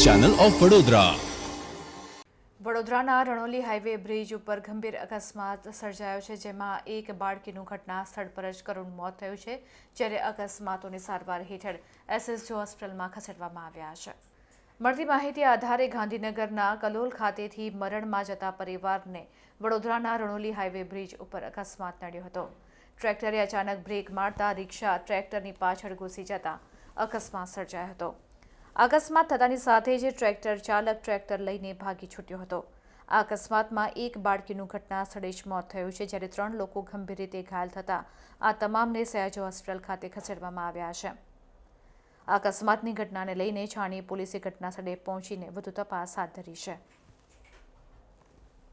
Channel of Vadodara. વડોદરાના Ranoli highway bridge ઉપર ગંભીર અકસ્માત સર્જાયો છે, જેમાં એક બાળકીનું ઘટના સ્થળ પર જ કરુણ મોત થયું છે, જ્યારે અકસ્માતોની સારવાર હેઠળ SSJ હોસ્પિટલમાં ખસેડવામાં આવ્યા છે. મળતી માહિતી આધારે ગાંધીનગરના કલોલ ખાતેથી મરણમાં જતા પરિવારને વડોદરાના રણોલી હાઈવે બ્રિજ ઉપર અકસ્માત નડ્યો હતો. ટ્રેક્ટરે અચાનક બ્રેક મારતા રિક્ષા ટ્રેક્ટરની પાછળ ઘૂસી જતા અકસ્માત સર્જાયો હતો. અકસ્માત થતાની સાથે જ ટ્રેક્ટર ચાલક ટ્રેક્ટર લઈને ભાગી છૂટ્યો હતો. આ અકસ્માતમાં એક બાળકીનું ઘટના સ્થળે જ મોત થયું છે, જ્યારે 3 લોકો ગંભીર રીતે ઘાયલ થતા આ તમામને SSJ હોસ્પિટલ ખાતે ખસેડવામાં આવ્યા છે. આ અકસ્માતની ઘટનાને લઈને છાણી પોલીસે ઘટના સ્થળે પહોંચીને વધુ તપાસ હાથ ધરી છે.